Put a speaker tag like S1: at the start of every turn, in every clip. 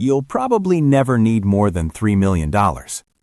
S1: you'll probably never need more than $3 million.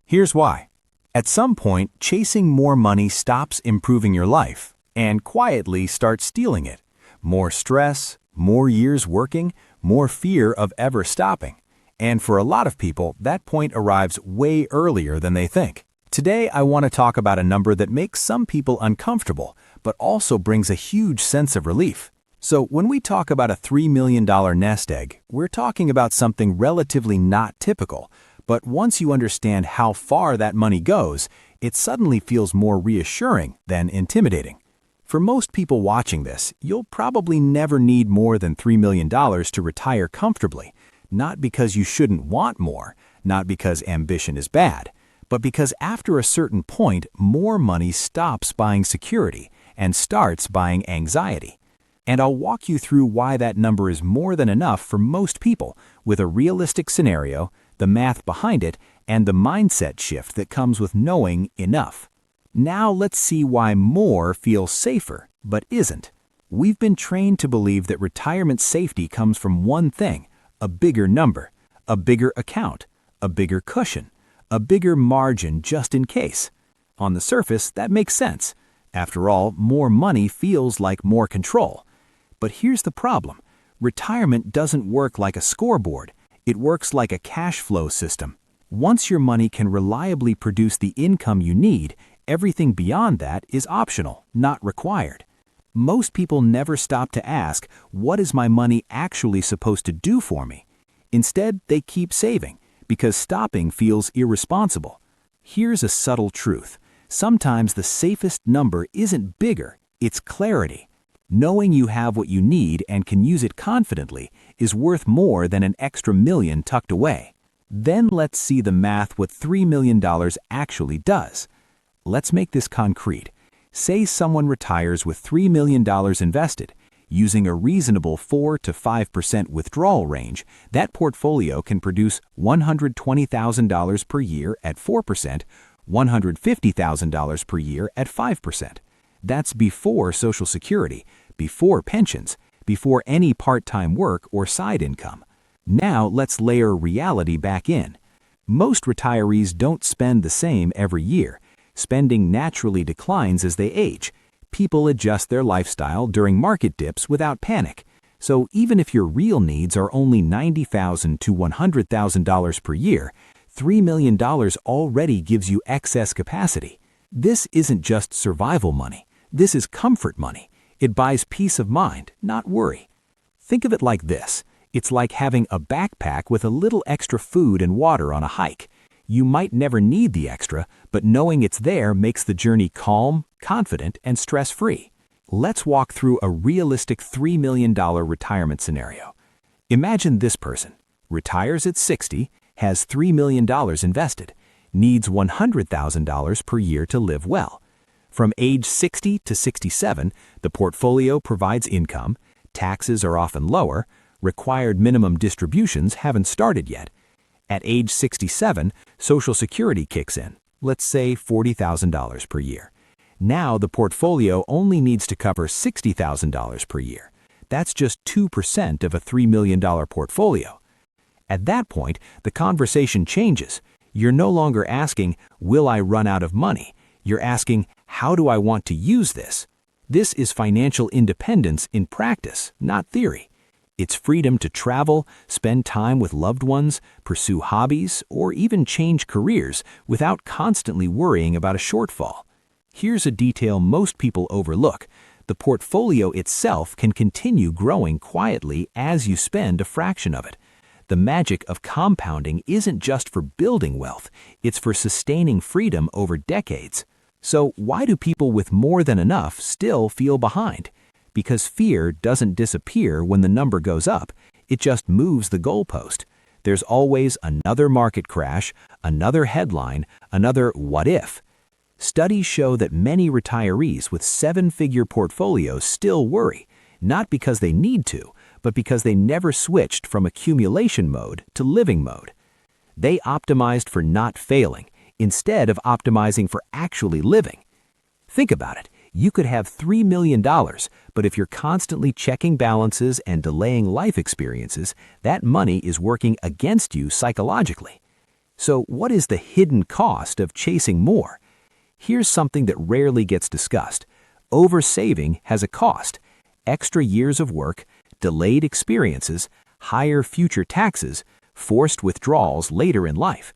S1: Here's why. At some point, chasing more money stops improving your life and quietly starts stealing it. More stress, more years working, more fear of ever stopping. And for a lot of people, that point arrives way earlier than they think. Today, I want to talk about a number that makes some people uncomfortable, but also brings a huge sense of relief. So when we talk about a $3 million nest egg, we're talking about something relatively not typical. But once you understand how far that money goes, it suddenly feels more reassuring than intimidating. For most people watching this, you'll probably never need more than $3 million to retire comfortably. Not because you shouldn't want more, not because ambition is bad, but because after a certain point, more money stops buying security and starts buying anxiety. And I'll walk you through why that number is more than enough for most people, with a realistic scenario, the math behind it, and the mindset shift that comes with knowing enough. Now let's see why more feels safer, but isn't. We've been trained to believe that retirement safety comes from one thing: a bigger number, a bigger account, a bigger cushion, a bigger margin just in case. On the surface, that makes sense. After all, more money feels like more control. But here's the problem. Retirement doesn't work like a scoreboard. It works like a cash flow system. Once your money can reliably produce the income you need, everything beyond that is optional, not required. Most people never stop to ask, what is my money actually supposed to do for me? Instead, they keep saving, because stopping feels irresponsible. Here's a subtle truth. Sometimes the safest number isn't bigger, it's clarity. Knowing you have what you need and can use it confidently is worth more than an extra million tucked away. Then let's see the math what $3 million actually does. Let's make this concrete. Say someone retires with $3 million invested. Using a reasonable 4 to 5% withdrawal range, that portfolio can produce $120,000 per year at 4%, $150,000 per year at 5%. That's before Social Security, before pensions, before any part-time work or side income. Now let's layer reality back in. Most retirees don't spend the same every year. Spending naturally declines as they age. People adjust their lifestyle during market dips without panic. So even if your real needs are only $90,000 to $100,000 per year, $3 million already gives you excess capacity. This isn't just survival money. This is comfort money. It buys peace of mind, not worry. Think of it like this. It's like having a backpack with a little extra food and water on a hike. You might never need the extra, but knowing it's there makes the journey calm, confident, and stress-free. Let's walk through a realistic $3 million retirement scenario. Imagine this person retires at 60, has $3 million invested, needs $100,000 per year to live well. From age 60 to 67, the portfolio provides income, taxes are often lower, required minimum distributions haven't started yet. At age 67, Social Security kicks in, let's say $40,000 per year. Now the portfolio only needs to cover $60,000 per year. That's just 2% of a $3 million portfolio. At that point, the conversation changes. You're no longer asking, will I run out of money? You're asking, how do I want to use this? This is financial independence in practice, not theory. It's freedom to travel, spend time with loved ones, pursue hobbies, or even change careers without constantly worrying about a shortfall. Here's a detail most people overlook. The portfolio itself can continue growing quietly as you spend a fraction of it. The magic of compounding isn't just for building wealth, it's for sustaining freedom over decades. So why do people with more than enough still feel behind? Because fear doesn't disappear when the number goes up, it just moves the goalpost. There's always another market crash, another headline, another what if. Studies show that many retirees with seven-figure portfolios still worry, not because they need to, but because they never switched from accumulation mode to living mode. They optimized for not failing, instead of optimizing for actually living. Think about it. You could have $3 million, but if you're constantly checking balances and delaying life experiences, that money is working against you psychologically. So what is the hidden cost of chasing more? Here's something that rarely gets discussed. Oversaving has a cost. Extra years of work, delayed experiences, higher future taxes, forced withdrawals later in life.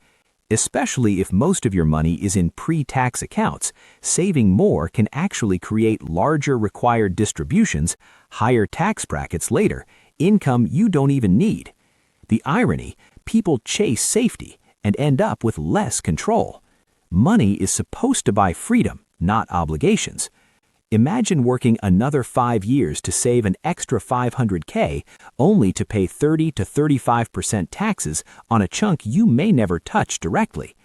S1: Especially if most of your money is in pre-tax accounts, saving more can actually create larger required distributions, higher tax brackets later, income you don't even need. The irony, people chase safety and end up with less control. Money is supposed to buy freedom, not obligations. Imagine working another 5 years to save an extra $500K only to pay 30 to 35% taxes on a chunk you may never touch directly.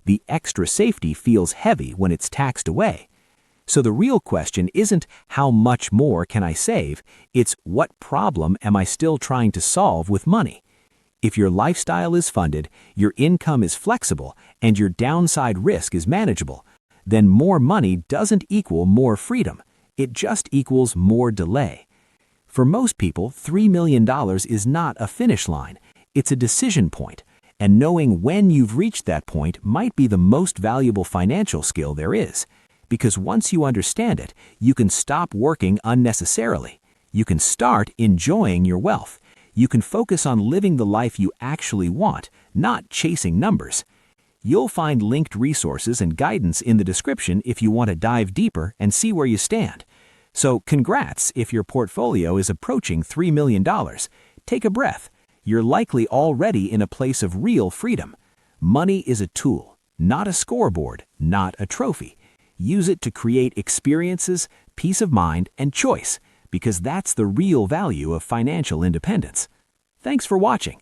S1: The extra safety feels heavy when it's taxed away. So the real question isn't how much more can I save, it's what problem am I still trying to solve with money? If your lifestyle is funded, your income is flexible, and your downside risk is manageable, then more money doesn't equal more freedom. It just equals more delay. For most people, $3 million is not a finish line. It's a decision point, and knowing when you've reached that point might be the most valuable financial skill there is. Because once you understand it, you can stop working unnecessarily. You can start enjoying your wealth. You can focus on living the life you actually want, not chasing numbers. You'll find linked resources and guidance in the description if you want to dive deeper and see where you stand. So congrats if your portfolio is approaching $3 million. Take a breath. You're likely already in a place of real freedom. Money is a tool, not a scoreboard, not a trophy. Use it to create experiences, peace of mind, and choice, because that's the real value of financial independence. Thanks for watching.